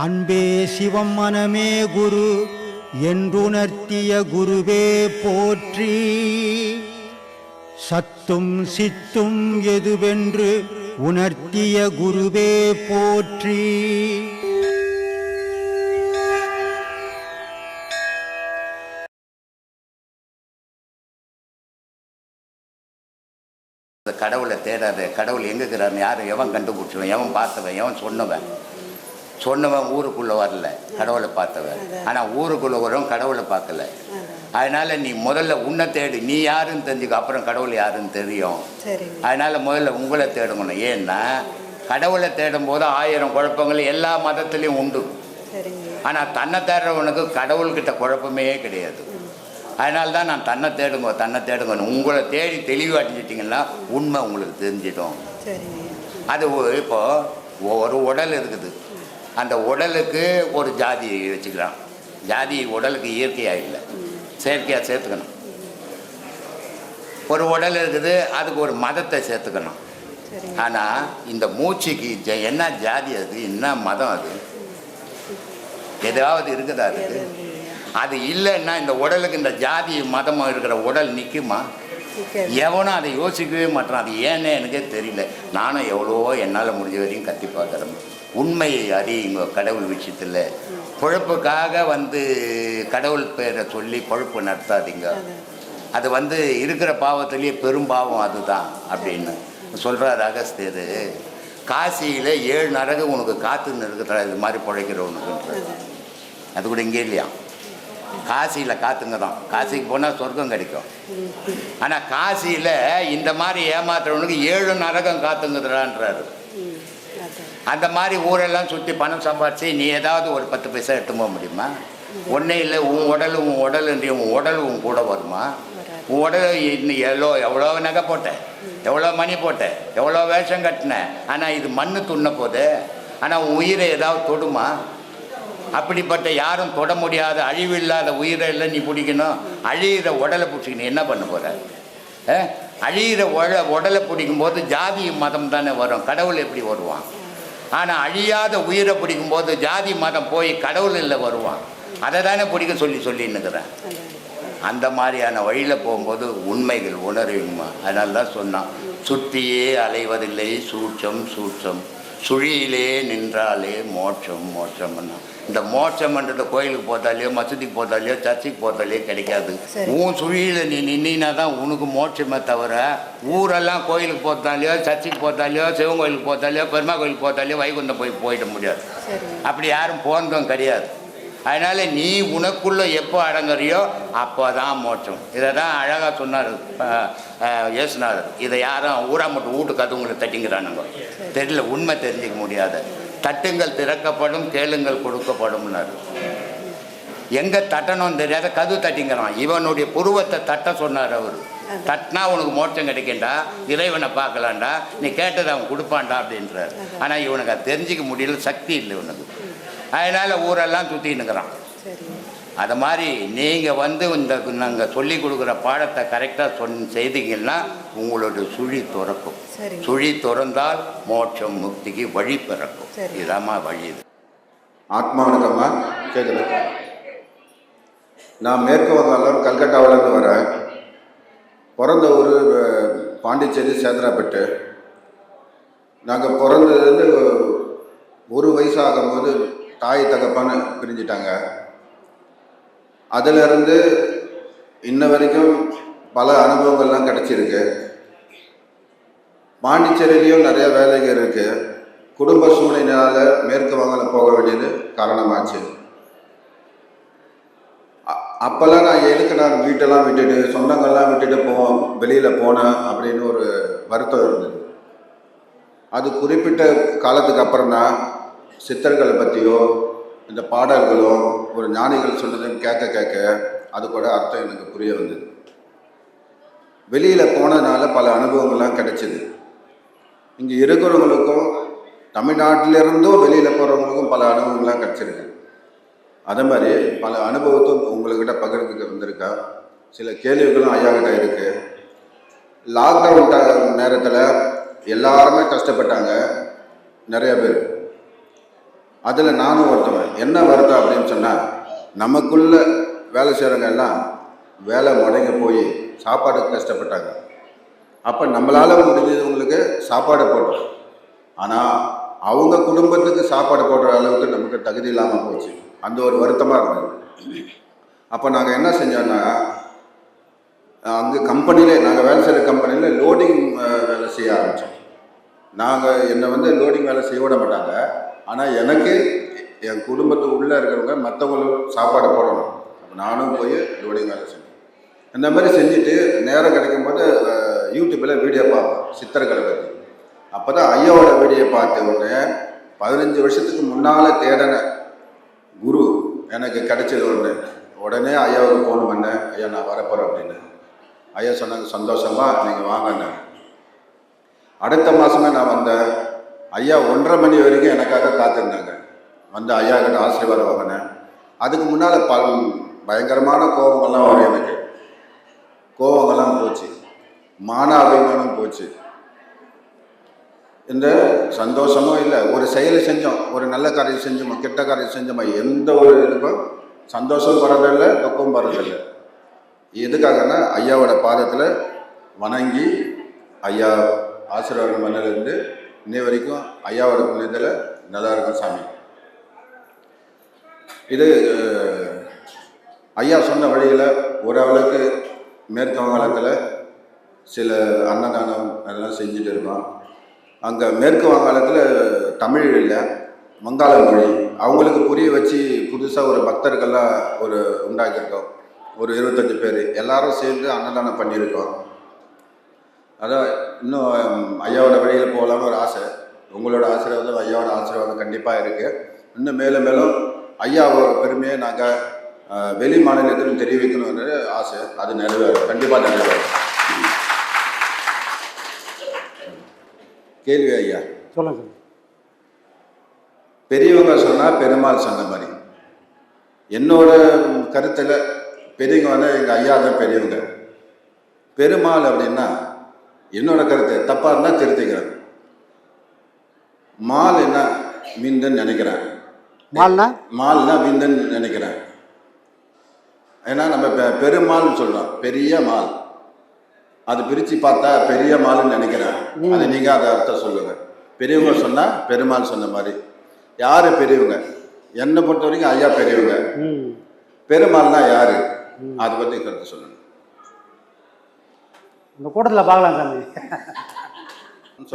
அன்பே சிவம் மனமே குரு என்றுணர்த்திய குருவே போற்றி. சத்தும் சித்தும் எதுவென்று உணர்த்திய குருவே போற்றி. கடவுளை தேடாத, கடவுள் எங்கே இருக்கிறான்னு யாரும் எவன் கண்டுபிடிச்சவன், எவன் பார்த்தவன், எவன் சொன்னவன் ஊருக்குள்ளே வரல, கடவுளை பார்த்தவன். ஆனால் ஊருக்குள்ளே வரவன் கடவுளை பார்க்கல. அதனால் நீ முதல்ல உன்னை தேடு, நீ யாருன்னு தெரிஞ்சுக்க, அப்புறம் கடவுள் யாருன்னு தெரியும். அதனால் முதல்ல உங்களை தேடணும். ஏன்னா கடவுளை தேடும் போது 1000 குழப்பங்கள் எல்லா மதத்துலேயும் உண்டு. ஆனால் தன்னை தேடுறவனுக்கு கடவுள்கிட்ட குழப்பமே கிடையாது. அதனால தான் நான் தன்னை தேடுங்க உங்களை தேடி தெளிவாட்டிச்சிட்டிங்கன்னா உண்மை உங்களுக்கு தெரிஞ்சிடும். அது இப்போது ஒரு உடல் இருக்குது, அந்த உடலுக்கு ஒரு ஜாதி வச்சுக்கலாம். ஜாதி உடலுக்கு இயற்கையாக இல்லை, செயற்கையாக சேர்த்துக்கணும். ஒரு உடல் இருக்குது, அதுக்கு ஒரு மதத்தை சேர்த்துக்கணும். ஆனால் இந்த மூச்சுக்கு என்ன ஜாதி, அது என்ன மதம், அது எதாவது இருக்குதா? அதுக்கு அது இல்லைன்னா இந்த உடலுக்கு இந்த ஜாதி மதமாக இருக்கிற உடல் நிற்குமா? எவனும் அதை யோசிக்கவே மாட்டான். அது ஏன்னே எனக்கே தெரியல. நானும் எவ்வளவோ என்னால் முடிஞ்ச வரையும் கத்தி பார்க்குறேன். உண்மையை அறியுங்க. கடவுள் விஷயத்தில் பொழப்புக்காக கடவுள் பேரை சொல்லி பொழப்பு நடத்தாதீங்க. அது இருக்கிற பாவத்திலேயே பெரும்பாவம் அதுதான் அப்படின்னு சொல்கிறார் அகஸ்தியர். காசியில் 7 நரகம் உனக்கு காத்துன்னு இருக்கிற இது மாதிரி பிழைக்கிறவனுக்குன்ற அது கூட இங்கே இல்லையா? காசியில் காத்துங்க தான். காசிக்கு போனால் சொர்க்கம் கிடைக்கும். ஆனால் காசியில் இந்த மாதிரி ஏமாத்துறவனுக்கு 7 நரகம் காத்துங்குதுறான்றாரு. அந்த மாதிரி ஊரெல்லாம் சுற்றி பணம் சம்பாதிச்சு நீ ஏதாவது ஒரு 10 பைசா எடுத்து போக முடியுமா? ஒன்றே இல்லை. உன் உடல் உன் கூட வருமா? உன் உடல் இன்னும் எவ்வளோ நகை போட்டேன், எவ்வளோ மணி போட்டேன், எவ்வளோ வேஷம் கட்டினேன். ஆனால் இது மண்ணு துண்ண போது. ஆனால் உன் உயிரை ஏதாவது தொடுமா? அப்படிப்பட்ட யாரும் தொட முடியாத அழிவில்லாத உயிரை இல்லை நீ பிடிக்கணும். அழியிற உடலை பிடிச்சிக்கணும். என்ன பண்ண போகிற? அழியிற உடலை பிடிக்கும்போது ஜாதி மதம் தானே வரும், கடவுள் எப்படி வருவான்? ஆனால் அழியாத உயிரை பிடிக்கும்போது ஜாதி மதம் போய் கடவுள் இல்லை வருவான். அதை தானே பிடிக்க சொல்லின்னுக்கிறேன். அந்த மாதிரியான வழியில் போகும்போது உண்மைகள் உணர்வுமா. அதனால தான் சொன்னான், சுற்றியே அலைவதில்லை சூட்சம் சுழியிலே நின்றாலே மோட்சம்னா இந்த மோட்சம்ன்றது கோயிலுக்கு போதாலையோ, மசூதிக்கு போதாலையோ, சர்ச்சுக்கு போதாலையோ கிடைக்காது. உன் சுழியில் நீ நின்னா தான் உனக்கு மோட்சமே தவிர ஊரெல்லாம் கோயிலுக்கு போத்தாலையோ, சர்ச்சுக்கு போத்தாலையோ, சிவன் கோயிலுக்கு போத்தாலையோ, பெருமா கோயிலுக்கு போத்தாலையோ வைகுண்டம் போயிட முடியாது. அப்படி யாரும் போனதும் கிடையாது. அதனால் நீ உனக்குள்ளே எப்போ அடங்குறியோ அப்போ தான் மோட்சம். இதை தான் அழகாக சொன்னார் இயேசுநாதர். இதை யாரும் ஊரா மட்டும் வீட்டு கதவுங்களை தட்டிங்கிறானுங்க. தெரியல, உண்மை தெரிஞ்சிக்க முடியாத. தட்டுங்கள் திறக்கப்படும், கேளுங்கள் கொடுக்கப்படும்னாரு. எங்கே தட்டணும்னு தெரியாத கதவு தட்டிங்கிறான். இவனுடைய புருவத்தை தட்ட சொன்னார் அவர். தட்டினா உனக்கு மோட்சம் கிடைக்கண்டா, இறைவனை பார்க்கலாண்டா, நீ கேட்டதை அவன் கொடுப்பான்டா அப்படின்றார். ஆனால் இவனுக்கு அது தெரிஞ்சிக்க முடியல, சக்தி இல்லை இவனுக்கு. அதனால் ஊரெல்லாம் சுற்றின்னுக்கிறான். அது மாதிரி நீங்கள் நாங்கள் சொல்லி கொடுக்குற பாடத்தை கரெக்டாக செய்தீங்கன்னா உங்களோட சுழி துறக்கும். சுழி துறந்தால் மோட்சம் முக்திக்கு வழி பிறக்கும். இதாம்மா வழி. இது ஆத்மாவணக்கம்மா கேட்குது. நான் மேற்கு வங்காளம் கல்கட்டாவிலேருந்து வரேன். பிறந்த ஊர் பாண்டிச்சேரி சேதராப்பட்டு. நாங்கள் பிறந்ததுலேருந்து 1 வயசு ஆகும்போது தாய் தகப்பான்னு பிரிஞ்சிட்டாங்க. அதிலிருந்து இன்ன வரைக்கும் பல அனுபவங்கள்லாம் கிடச்சிருக்கு. பாண்டிச்சேரியிலையும் நிறைய வேலைகள் இருக்குது. குடும்ப சூழ்நிலையால் மேற்கு வங்காளம் போக வேண்டியது காரணமாச்சு. அப்போல்லாம் நான் வீட்டெல்லாம் விட்டுட்டு சொந்தங்கள்லாம் விட்டுட்டு வெளியில் போனேன் அப்படின்னு ஒரு வருத்தம் இருந்தது. அது குறிப்பிட்ட காலத்துக்கு அப்புறம் தான் சித்தர்களை பற்றியோ இந்த பாடல்களோ ஒரு ஞானிகள் சொன்னதுன்னு கேட்க அது கூட அர்த்தம் எனக்கு புரிய வந்தது. வெளியில் போனதுனால பல அனுபவங்கள்லாம் கிடைச்சிது. இங்கே இருக்கிறவங்களுக்கும் தமிழ்நாட்டிலிருந்தும் வெளியில் போகிறவங்களுக்கும் பல அனுபவங்கள்லாம் கிடச்சிருக்கு. அதே மாதிரி பல அனுபவத்தும் உங்கள்கிட்ட பகிர்ந்துக்க வந்திருக்கா. சில கேள்விகளும் ஐயாக்கிட்ட இருக்குது. லாக்டவுன் நேரத்தில் எல்லாருமே கஷ்டப்பட்டாங்க. நிறைய பேர் அதில் நானும் ஒருத்தவன். என்ன வருத்தம் அப்படின்னு சொன்னால், நமக்குள்ள வேலை செய்கிறவங்க எல்லாம் வேலை முடங்கி போய் சாப்பாடுக்கு கஷ்டப்பட்டாங்க. அப்போ நம்மளால் முடிஞ்சவங்களுக்கு சாப்பாடு போட்டோம். ஆனால் அவங்க குடும்பத்துக்கு சாப்பாடு போடுற அளவுக்கு நமக்கு தகுதி இல்லாமல் போச்சு. அந்த ஒரு வருத்தமாக இருந்தது. அப்போ நாங்கள் என்ன செஞ்சோன்னா, அங்கே கம்பெனியிலே, நாங்கள் வேலை செய்கிற கம்பெனியில் லோடிங் வேலை செய்ய ஆரம்பித்தோம். என்னை லோடிங் வேலை செய்ய விட மாட்டாங்க. ஆனால் எனக்கு என் குடும்பத்துக்கு உள்ளே இருக்கிறவங்க மற்றவங்களும் சாப்பாடு போடணும். அப்போ நானும் போய் லோடிங் வேலை செஞ்சேன். இந்த மாதிரி செஞ்சுட்டு நேரம் கிடைக்கும்போது யூடியூப்பில் வீடியோ பார்ப்பேன் சித்தர்களை பற்றி. அப்போ தான் ஐயாவோட வீடியோ பார்த்த உடனே 15 வருஷத்துக்கு முன்னால் தேடின குரு எனக்கு கிடைச்சது ஒன்று. உடனே ஐயாவுக்கு ஃபோன் பண்ணேன், ஐயா நான் வரப்போகிறேன் அப்படின்னு. ஐயா சொன்னாங்க, சந்தோஷமாக நீங்கள் வாங்கண்ணே. அடுத்த மாதமே நான் வந்தேன். ஐயா 1:30 மணி வரைக்கும் எனக்காக காத்திருந்தாங்க. வந்து ஐயா கிட்ட ஆசீர்வாதம் வாங்கினேன். அதுக்கு முன்னால் பயங்கரமான கோபங்கள்லாம் வரும் எனக்கு. கோபங்கள்லாம் போச்சு, மான அபிமானம் போச்சு. இந்த சந்தோஷமும் இல்லை. ஒரு செயலை செஞ்சோம், ஒரு நல்ல காரியம் செஞ்சோமா, கெட்ட காரியம் செஞ்சோமா, எந்த ஒரு இதுக்கும் சந்தோஷம் வர்றதில்லை, துக்கம் வர்றதில்லை. எதுக்காகனா ஐயாவோட பாதத்தில் வணங்கி ஐயா ஆசீர்வாதம் பண்ணலேருந்து இன்னை வரைக்கும் ஐயாவோட புண்ணியத்தில் நல்லா இருக்கும் சாமி. இது ஐயா சொன்ன வழியில் ஓரளவுக்கு மேற்கு வங்காளத்தில் சில அன்னதானம் அதெல்லாம் செஞ்சுட்டு இருக்கோம். அங்கே மேற்கு வங்காளத்தில் தமிழ் இல்லை, வங்காள மொழி. அவங்களுக்கு புரிய வச்சு புதுசாக ஒரு பக்தர்கள்லாம் உண்டாக்கியிருக்கோம். ஒரு 25 பேர் எல்லாரும் சேர்ந்து அன்னதானம் பண்ணியிருக்கோம். அதான் இன்னும் ஐயாவோட வழியில் போகலான்னு ஒரு ஆசை. உங்களோட ஆசீர்வாதம், ஐயாவோட ஆசீர்வாதம் கண்டிப்பாக இருக்குது. இன்னும் மேலும் மேலும் ஐயாவோட பெருமையை நாங்கள் வெளி மாநிலத்திலும் தெரிவிக்கணும்னு ஆசை. அது நிறைவேறும், கண்டிப்பாக நிறைவேறும். கேள்வி ஐயா சொல்லுங்க. பெரியவங்க சொன்னால் பெருமாள் சொன்ன மாதிரி என்னோட கருத்தில் பெரியவங்க எங்கள் ஐயா தான் பெரியவங்க. பெருமாள் அப்படின்னா என்னோட கருத்து தப்பாக இருந்தால் திருத்திக்கிறேன். மால் என்ன மீந்தன்னு நினைக்கிறேன். மால்னா மீந்தன்னு நினைக்கிறேன். ஏன்னா நம்ம பெருமாள்னு சொல்கிறோம், பெரிய மால். அது பிரித்து பார்த்தா பெரிய மால்னு நினைக்கிறேன். அது நீங்கள் அதை அர்த்தம் சொல்லுங்கள். பெரியவங்க சொன்னால் பெருமாள் சொன்ன மாதிரி. யார் பெரியவங்க? என்னை பொறுத்த வரைக்கும் ஐயா பெரியவங்க. பெருமாள்னா யாரு? அதை பற்றி கருத்து சொல்லுங்க. இந்த கூட்டத்தில் பார்க்கலாம் சாமி.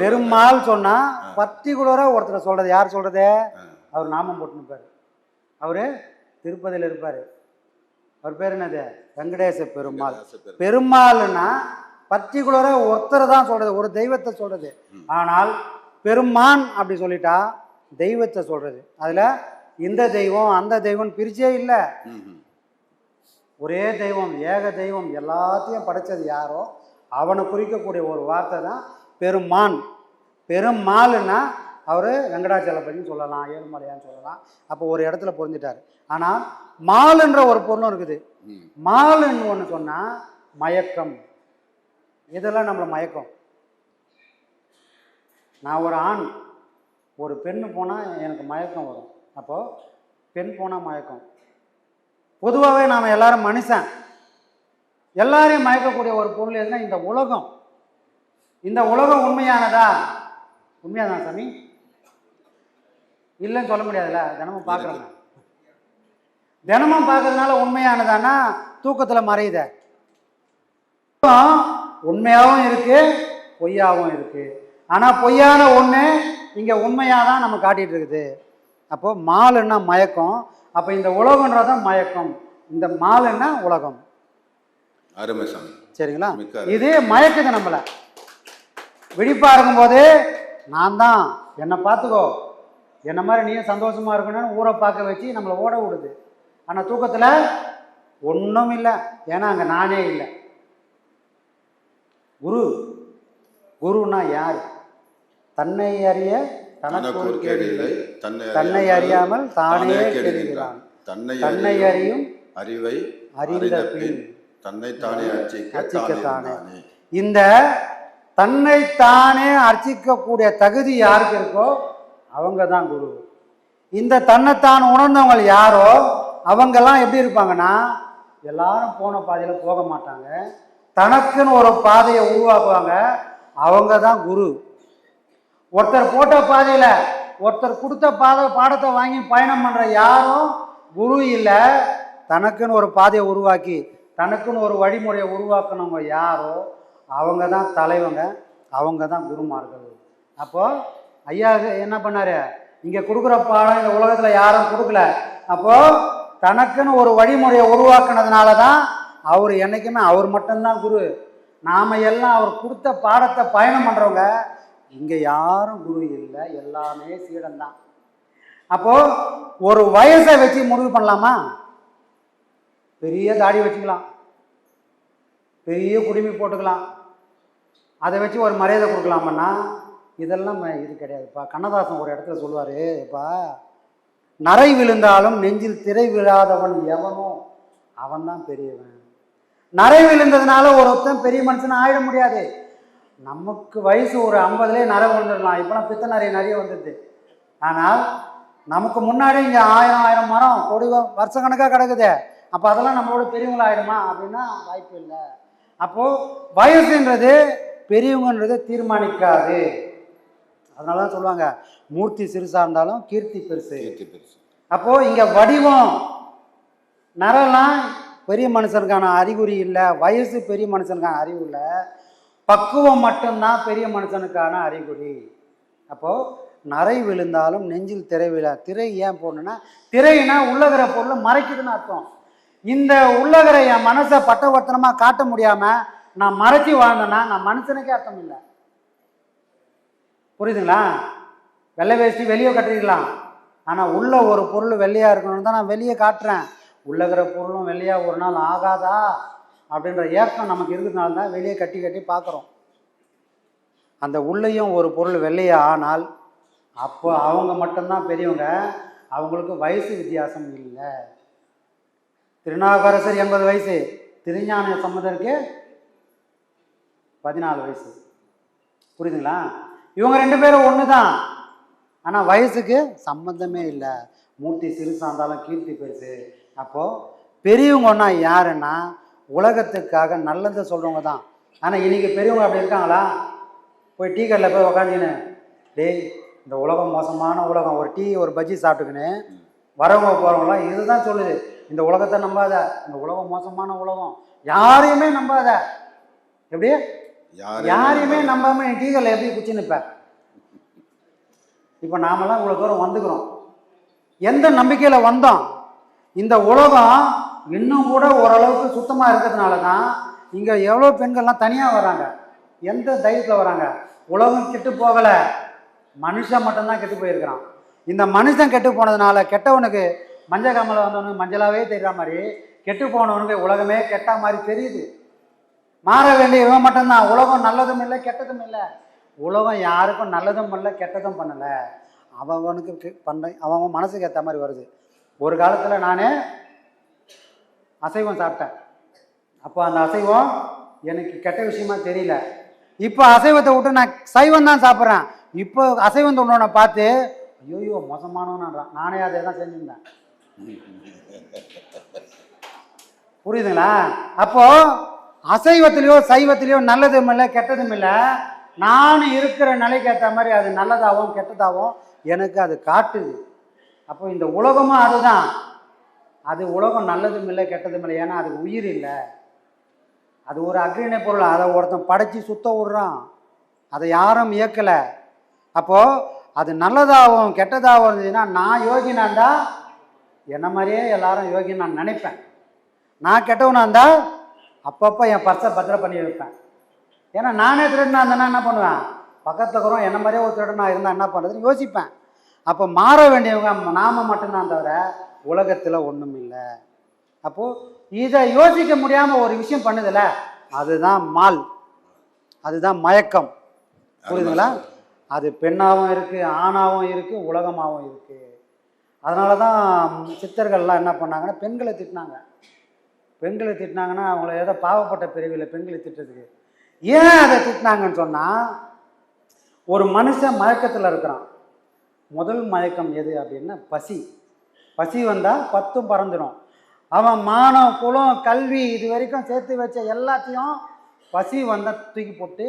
பெருமாள் சொன்னா பர்டிகுலரா ஒருத்தர் சொல்றது. யார் சொல்றது? அவர் நாமம் போட்டுருப்பாரு. அவரு திருப்பதியில் இருப்பாரு. அவர் பேர் என்னது? வெங்கடேச பெருமாள். பெருமாள்னா பர்டிகுலரா ஒருத்தர் தான் சொல்றது, ஒரு தெய்வத்தை சொல்றது. ஆனால் பெருமான் அப்படி சொல்லிட்டா தெய்வத்தை சொல்றது. அதுல இந்த தெய்வம் அந்த தெய்வம் பிரிச்சே இல்லை. ஒரே தெய்வம், ஏக தெய்வம். எல்லாத்தையும் படைச்சது யாரோ அவனை குறிக்கக்கூடிய ஒரு வார்த்தை தான் பெருமான். பெருமாள்னா அவர் வெங்கடாச்சலபதினு சொல்லலாம், ஏழுமலையான்னு சொல்லலாம். அப்போ ஒரு இடத்துல பொருந்திட்டார். ஆனால் மாலுன்ற ஒரு பொருளும் இருக்குது. மாலுன்னு ஒன்று சொன்னால் மயக்கம். இதெல்லாம் நம்மளை மயக்கம். நான் ஒரு ஆண், ஒரு பெண்ணு போனால் எனக்கு மயக்கம் வரும். அப்போது பெண் போனால் மயக்கம். பொதுவாகவே நாம் எல்லாரும் மனுஷன். எல்லாரையும் மயக்கக்கூடிய ஒரு பொருள் எதுனா இந்த உலகம். இந்த உலகம் உண்மையானதா? உண்மையாதான் சாமி? இல்லைன்னு சொல்ல முடியாதுல்ல. தினமும் பார்க்குறேங்க. தினமும் பார்க்கறதுனால உண்மையானதானா தூக்கத்தில் மறையுத. உண்மையாகவும் இருக்கு, பொய்யாகவும் இருக்கு. ஆனால் பொய்யான ஒன்று இங்கே உண்மையாக தான் நம்ம காட்டிகிட்டு இருக்குது. அப்போது மாலுன்னா மயக்கம். அப்போ இந்த உலகன்றதான் மயக்கம், இந்த மாலுன்னா உலகம். சரிங்களா? இது மயக்குது நம்மளை. விழிப்பா இருக்கும்போது நான் தான், என்னை பார்த்துக்கோ, என்ன மாதிரி நீயும் சந்தோஷமா இருக்கணும்னு ஊரை பார்க்க வச்சு நம்மளை ஓட விடுது. ஆனால் தூக்கத்தில் ஒன்றும் இல்லை. ஏன்னா அங்கே நானே இல்லை. குருன்னா யார்? தன்னை அறிய தனக்கு கேடில்லை, தன்னை அறியாமல் தானே கெடுகிறான். தன்னை அறியும் அறிவை அறிந்த பின் தன்னைத்தானே அர்ச்சிக்கத்தானே. இந்த தன்னைத்தானே அர்ச்சிக்கக்கூடிய தகுதி யாருக்கு இருக்கோ அவங்க தான் குரு. இந்த தன்னைத்தான் உணர்ந்தவங்க யாரோ அவங்கெல்லாம் எப்படி இருப்பாங்கன்னா எல்லாரும் போன பாதையில் போக மாட்டாங்க, தனக்குன்னு ஒரு பாதையை உருவாக்குவாங்க. அவங்க தான் குரு. ஒருத்தர் போட்ட பாதையில் ஒருத்தர் கொடுத்த பாடத்தை வாங்கி பயணம் பண்ணுற யாரும் குரு இல்லை. தனக்குன்னு ஒரு பாதையை உருவாக்கி தனக்குன்னு ஒரு வழிமுறையை உருவாக்குனவங்க யாரோ அவங்க தான் தலைவங்க, அவங்க தான் குருமார்கள். அப்போது ஐயா என்ன பண்ணார், இங்கே கொடுக்குற பாடம் இந்த உலகத்தில் யாரும் கொடுக்கல. அப்போது தனக்குன்னு ஒரு வழிமுறையை உருவாக்குனதுனால தான் அவர் என்றைக்குமே அவர் மட்டும்தான் குரு. நாம் எல்லாம் அவர் கொடுத்த பாடத்தை பயணம் பண்ணுறவங்க. இங்கே யாரும் குரு இல்லை, எல்லாமே சீடன்தான். அப்போது ஒரு வயசை வச்சு முடிவு பண்ணலாமா? பெரிய தாடி வச்சுக்கலாம், பெரிய குடுமி போட்டுக்கலாம், அதை வச்சு ஒரு மரியாதை கொடுக்கலாமன்னா இதெல்லாம் இது கிடையாதுப்பா. கண்ணதாசன் ஒரு இடத்துல சொல்லுவார், இப்போ நரை விழுந்தாலும் நெஞ்சில் திரை விழாதவன் எவனோ அவன் தான் பெரியவன். நரை விழுந்ததுனால ஒருத்தன் பெரிய மனுஷன் ஆயிட முடியாது. நமக்கு வயசு ஒரு 50லேயே நரை விழுந்துடலாம். இப்போலாம் பித்த நிறைய வந்துடுது. ஆனால் நமக்கு முன்னாடி இங்கே 1000 மரம் கொடி வருஷக்கணக்காக கிடக்குது. அப்போ அதெல்லாம் நம்மளோட பெரியவங்கள ஆகிடுமா அப்படின்னா வாய்ப்பு இல்லை. அப்போது வயசுன்றது பெரியவங்கன்றது தீர்மானிக்காது. அதனால தான் சொல்லுவாங்க, மூர்த்தி சிறுசாக இருந்தாலும் கீர்த்தி பெருசு. அப்போது இங்கே வடிவம் நரெல்லாம் பெரிய மனுஷனுக்கான அறிகுறி இல்லை, வயசு பெரிய மனுஷனுக்கான அறிவு இல்லை, பக்குவம் மட்டும்தான் பெரிய மனுஷனுக்கான அறிகுறி. அப்போது நரை விழுந்தாலும் நெஞ்சில் திரை விழா. திரை ஏன் போடணுன்னா, திரைனா உள்ளகிற பொருளை மறைக்குதுன்னு அர்த்தம். இந்த உள்ளகிற என் மனசை பட்டவர்த்தனமாக காட்ட முடியாமல் நான் மறைச்சி வாழ்ந்தேன்னா நான் மனுஷனுக்கே அர்த்தம் இல்லை. புரியுதுங்களா? வெள்ளை வேஷ்டி வெளியே கட்டிக்கலாம், ஆனால் உள்ள ஒரு பொருள் வெள்ளையாக இருக்கணும்னு தான் நான் வெளியே காட்டுறேன். உள்ளகிற பொருளும் வெள்ளையாக ஒரு நாள் ஆகாதா அப்படின்ற ஏக்கம் நமக்கு இருக்கிறதுனால தான் வெளியே கட்டி பார்க்குறோம். அந்த உள்ளேயும் ஒரு பொருள் வெள்ளையே ஆனால் அப்போ அவங்க மட்டும்தான் பெரியவங்க, அவங்களுக்கு வயசு வித்தியாசம் இல்லை. திருநாவுக்கரசர் 80 வயசு, திருஞான சம்பந்தருக்கு 14 வயசு. புரியுதுங்களா? இவங்க 2 பேரும் ஒன்று தான், ஆனால் வயசுக்கு சம்பந்தமே இல்லை. மூர்த்தி சிறுசாக இருந்தாலும் கீர்த்தி பெருசு. அப்போது பெரியவங்கன்னா யாருன்னா உலகத்துக்காக நல்லதை சொல்கிறவங்க தான். ஆனால் இன்றைக்கி பெரியவங்க அப்படி இருக்காங்களா? போய் டீ கடையில் போய் உக்காந்துக்கின்னு, டேய் இந்த உலகம் மோசமான உலகம், ஒரு டீ ஒரு பஜ்ஜி சாப்பிட்டுக்கின்னு வரவங்க போகிறவங்களாம் இதுதான் சொல்லுது, இந்த உலகத்தை நம்பாத, இந்த உலகம் மோசமான உலகம், யாரையுமே நம்பாத. எப்படி யாரையுமே நம்பாம டீ கடையில் எப்படி குச்சி நிற்பேன்? இப்போ நாமெல்லாம் இவ்வளோ தூரம் வந்துக்கிறோம். எந்த நம்பிக்கையில் வந்தோம்? இந்த உலகம் இன்னும் கூட ஓரளவுக்கு சுத்தமாக இருக்கிறதுனால தான் இங்கே எவ்வளோ பெண்கள்லாம் தனியாக வராங்க. எந்த தைரியத்தில் வராங்க? உலகம் கெட்டு போகலை, மனுஷன் மட்டும்தான் கெட்டு போயிருக்கிறான். இந்த மனுஷன் கெட்டு போனதுனால கெட்டவனுக்கு மஞ்சள் காமலை வந்தவனுக்கு மஞ்சளாவே தெரிகிற மாதிரி கெட்டு போனவனுக்கு உலகமே கெட்ட மாதிரி தெரியுது. மாற வேண்டிய இவன் மட்டும்தான். உலகம் நல்லதும் இல்லை கெட்டதும் இல்லை. உலகம் யாருக்கும் நல்லதும் பண்ணல கெட்டதும் பண்ணலை, அவனுக்கு அவன் மனசுக்கு ஏற்ற மாதிரி வருது. ஒரு காலத்தில் நான் அசைவம் சாப்பிட்டேன். அப்போ அந்த அசைவம் எனக்கு கெட்ட விஷயமா தெரியல. இப்போ அசைவத்தை விட்டு நான் சைவம் தான் சாப்பிட்றேன். இப்போ அசைவம் தொண்டவனை பார்த்து ஐயோ மோசமானவன்றான். நானே அதை தான் செஞ்சுருந்தேன். புரியுதுங்களா? அப்போது அசைவத்திலையோ சைவத்திலையோ நல்லதும் இல்லை கெட்டதும் இல்லை. நான் இருக்கிற நிலைக்கு ஏற்ற மாதிரி அது நல்லதாகவும் கெட்டதாகவும் எனக்கு அது காட்டுது. அப்போ இந்த உலகமும் அதுதான். அது உலகம் நல்லதும் இல்லை கெட்டதும் இல்லை. ஏன்னா அதுக்கு உயிர் இல்லை, அது ஒரு அக்ரிணை பொருள். அதை ஒருத்தன் படைச்சி சுத்த விடுறான், அதை யாரும் இயக்கலை. அப்போது அது நல்லதாகவும் கெட்டதாகவும் இருந்ததுன்னா நான் யோகினா இருந்தால் என்ன மாதிரியே எல்லாரும் யோகின்னு நான் நினைப்பேன். நான் கெட்டவனா இருந்தால் அப்பப்போ என் பர்ஸை பத்திரம் பண்ணி வைப்பேன். ஏன்னா நானே திருடனா இருந்தேன்னா என்ன பண்ணுவேன்? பக்கத்தில் இருக்கிறோம் என்ன மாதிரியே ஒரு திருடனா இருந்தால் என்ன பண்ணுறதுன்னு யோசிப்பேன். அப்போ மாற வேண்டியவங்க நாம மட்டும்தான் தவிர உலகத்தில் ஒன்றும் இல்லை. அப்போது இதை யோசிக்க முடியாமல் ஒரு விஷயம் பண்ணுதில்ல, அதுதான் மால், அதுதான் மயக்கம். புரியுதுங்களா? அது பெண்ணாகவும் இருக்குது, ஆணாகவும் இருக்குது, உலகமாகவும் இருக்குது. அதனால தான் சித்தர்கள்லாம் என்ன பண்ணாங்கன்னா பெண்களை திட்டினாங்க. பெண்களை திட்டினாங்கன்னா அவங்கள ஏதோ பாவப்பட்ட பிரிவில் பெண்களை திட்டுறதுக்கு. ஏன் அதை திட்டினாங்கன்னு சொன்னால், ஒரு மனுஷன் மயக்கத்தில் இருக்கிறான், முதல் மயக்கம் எது அப்படின்னா பசி. பசி வந்தால் 10 பறந்துடும். அவன் மானம் குலம் கல்வி இது வரைக்கும் சேர்த்து வச்ச எல்லாத்தையும் பசி வந்தால் தூக்கி போட்டு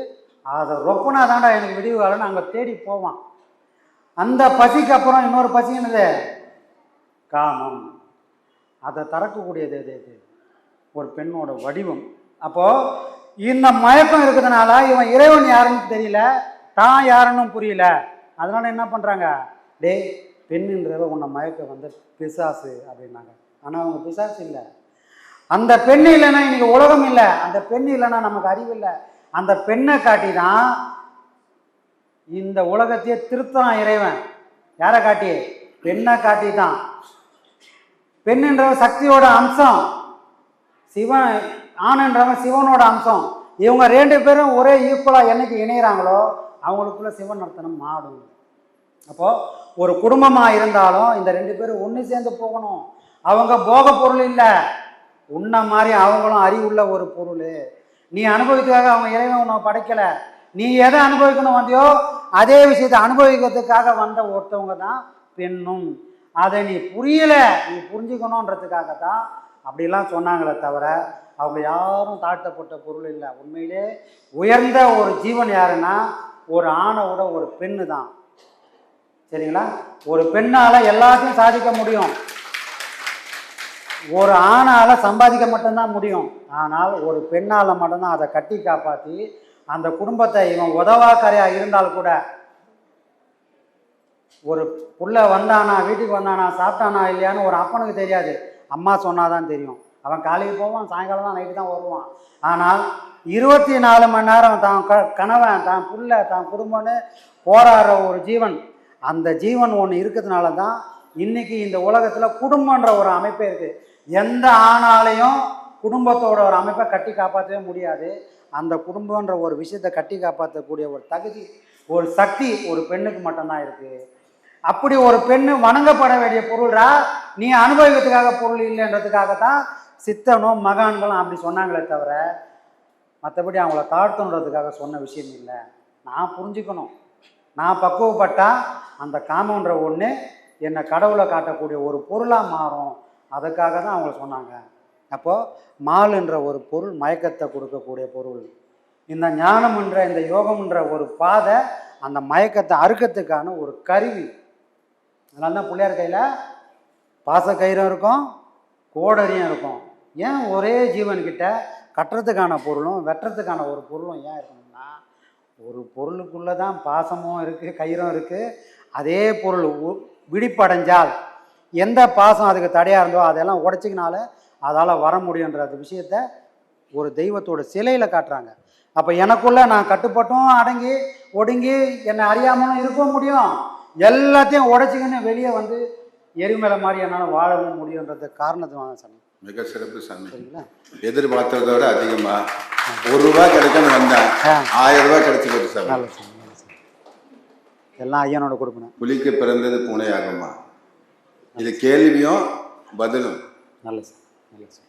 அதை ரொப்பனா தாண்டா எனக்கு விடிவு காலன்னு அங்கே தேடி போவான். அந்த பசிக்கு அப்புறம் இன்னொரு பசி என்னது? காமம். அதை தறக்கக்கூடியது எது? எது? ஒரு பெண்ணோட வடிவம். அப்போது இந்த மயக்கம் இருக்கிறதுனால இவன் இறைவன் யாருன்னு தெரியல, தான் யாருன்னு புரியல. அதனால என்ன பண்ணுறாங்க, டே பெண்ணுன்றவ உன்னை மயக்க வந்து பிசாசு அப்படின்னாங்க. ஆனால் அவங்க பிசாசு இல்லை. அந்த பெண் இல்லைன்னா இன்னைக்கு உலகம் இல்லை. அந்த பெண் இல்லைன்னா நமக்கு அறிவு இல்லை. அந்த பெண்ணை காட்டி தான் இந்த உலகத்தையே திருத்தம் இறைவன். யாரை காட்டி? பெண்ணை காட்டி தான். பெண்ணுன்றவன் சக்தியோட அம்சம், சிவன் ஆணுன்றவன் சிவனோட அம்சம். இவங்க 2 பேரும் ஒரே ஈக்குவலாக என்னைக்கு இணைகிறாங்களோ அவங்களுக்குள்ள சிவன் நர்த்தனம் மாடும். அப்போது ஒரு குடும்பமாக இருந்தாலும் இந்த 2 பேரும் ஒன்று சேர்ந்து போகணும். அவங்க போக பொருள் இல்லை, உன்ன மாதிரி அவங்களும் அறிவுள்ள ஒரு பொருள். நீ அனுபவிக்கிறதுக்காக அவங்க இறைவன் உன்னை படைக்கலை. நீ எதை அனுபவிக்கணும் வந்தியோ அதே விஷயத்தை அனுபவிக்கிறதுக்காக வந்த ஒருத்தவங்க தான் பெண்ணும். அதை நீ புரியலை, நீ புரிஞ்சுக்கணுன்றதுக்காக தான் அப்படிலாம் சொன்னாங்களே தவிர அவங்க யாரும் தாழ்த்தப்பட்ட பொருள் இல்லை. உண்மையிலே உயர்ந்த ஒரு ஜீவன் யாருன்னா ஒரு ஆணை விட ஒரு பெண்ணு தான். சரிங்களா? ஒரு பெண்ணால் எல்லாத்தையும் சாதிக்க முடியும், ஒரு ஆணால் சம்பாதிக்க மட்டும்தான் முடியும். ஆனால் ஒரு பெண்ணால் மட்டும்தான் அதை கட்டி காப்பாற்றி அந்த குடும்பத்தை இவன் உதவாக்கரையாக இருந்தால் கூட ஒரு புள்ள வந்தானா வீட்டுக்கு வந்தானா சாப்பிட்டானா இல்லையான்னு ஒரு அப்பனுக்கு தெரியாது, அம்மா சொன்னாதான் தெரியும். அவன் காலையில் போவான், சாயங்காலம் தான், நைட்டு தான் வருவான். ஆனால் 24 மணி நேரம் தான் கணவன் தான் புள்ள தான் குடும்பம்னு போராடுற ஒரு ஜீவன். அந்த ஜீவன் ஒன்று இருக்கிறதுனால தான் இன்றைக்கி இந்த உலகத்தில் குடும்பன்ற ஒரு அமைப்பே இருக்குது. எந்த ஆணாலையும் குடும்பத்தோட ஒரு அமைப்பை கட்டி காப்பாற்றவே முடியாது. அந்த குடும்பன்ற ஒரு விஷயத்தை கட்டி காப்பாற்றக்கூடிய ஒரு தகுதி, ஒரு சக்தி ஒரு பெண்ணுக்கு மட்டும்தான் இருக்குது. அப்படி ஒரு பெண்ணு வணங்கப்பட வேண்டிய பொருள்ரா, நீ அனுபவிக்கிறதுக்காக பொருள் இல்லைன்றதுக்காகத்தான் சித்தனும் மகான்களும் அப்படி சொன்னாங்களே தவிர மற்றபடி அவங்கள தாழ்த்தணுன்றதுக்காக சொன்ன விஷயம் இல்லை. நான் புரிஞ்சுக்கணும், நான் பக்குவப்பட்டால் அந்த காமன்ற ஒன்று என்னை கடவுளை காட்டக்கூடிய ஒரு பொருளாக மாறும். அதுக்காக தான் அவங்கள சொன்னாங்க. அப்போது மாலுன்ற ஒரு பொருள் மயக்கத்தை கொடுக்கக்கூடிய பொருள். இந்த ஞானம்ன்ற இந்த யோகம்ன்ற ஒரு பாதை அந்த மயக்கத்தை அறுக்கிறதுக்கான ஒரு கருவி. அதனால தான் பிள்ளையார் கையில் பாசக்கயிறும் இருக்கும், கோடரியும் இருக்கும். ஏன் ஒரே ஜீவன்கிட்ட கட்டுறதுக்கான பொருளும் வெட்டுறதுக்கான ஒரு பொருளும் ஏன் இருக்கணும்னா, ஒரு பொருளுக்குள்ளே தான் பாசமும் இருக்குது, கயிறும் இருக்குது. அதே பொருள் விழிப்படைஞ்சால் எந்த பாசம் அதுக்கு தடையாக இருந்தோ அதெல்லாம் உடச்சிக்கினால அதால் வர முடியுன்ற விஷயத்த ஒரு தெய்வத்தோட சிலையில் காட்டுறாங்க. அப்போ எனக்குள்ளே நான் கட்டுப்பட்டும் அடங்கி ஒடுங்கி என்னை அறியாமலும் இருக்க முடியும், எல்லாத்தையும் உடைச்சிக்கின்னு வெளியே வந்து எரிமலை மாதிரி என்னால் வாழவும் முடியுன்றது காரணத்தை வாங்க சாமி. மிக சிறப்பு சாமி. எதிர்பார்த்ததை விட அதிகமாக ₹1 கிடைக்கணும் வந்தேன், ₹1000 கிடைச்சி போச்சு சார். நல்ல சாமி, நல்ல சாமி. எல்லாம் ஐயனோட கொடுக்கணும். புலிக்கு பிறந்தது பூனையாகுமா, இது கேள்வியும் பதிலும். நல்ல சார், நல்ல சார்.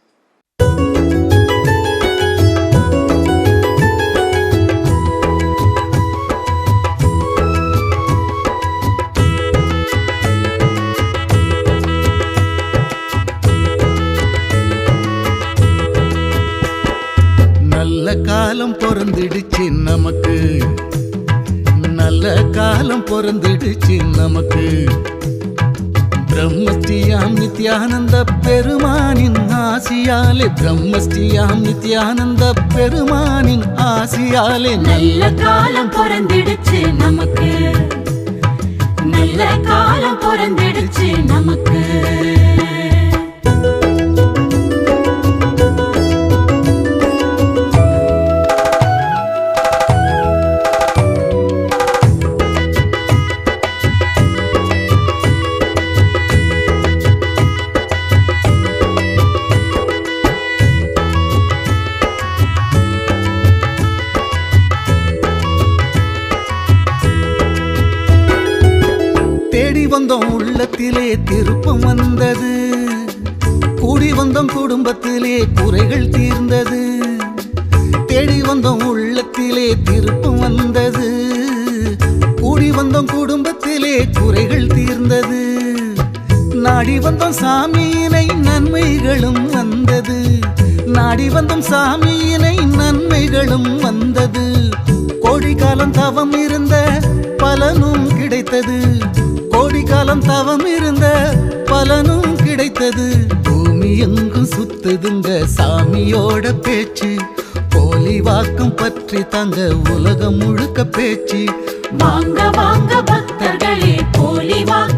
நல்ல காலம் பொறந்துடுச்சு நமக்கு, நல்ல காலம் பொறந்துடுச்சு நமக்கு. பிரம்மஸ்ரீயாம் நித்யானந்த பெருமானின் ஆசியாலே, பிரம்மஸ்ரீயாம் நித்யானந்த பெருமானின் ஆசியாலே நல்ல காலம் பொறந்துடுச்சு நமக்கு, நல்ல காலம் பொறந்துடுச்சு நமக்கு. வந்தோம் உள்ளத்திலே திருப்பம் வந்தது, கூடி வந்தோம் குடும்பத்திலே குறைகள் தீர்ந்தது. தேடி வந்தோம் உள்ளத்திலே திருப்பம் வந்தது, கூடி வந்தோம் குடும்பத்திலே குறைகள் தீர்ந்தது. நாடி வந்தோம் சாமியினை நன்மைகளும் வந்தது. நாடி வந்தோம் சாமியினை நன்மைகளும் வந்தது. கோடி காலம் தவம் இருந்த பலனும் கிடைத்தது. கோடி காலம் தவம் இருந்த பலனும் கிடைத்தது. பூமி எங்கும் சுத்துதுங்க சாமியோட பேச்சு. போலி வாக்கம் பற்றி தங்க உலகம் முழுக்க பேச்சு. வாங்க வாங்க பக்தர்களே போலி வாக்கு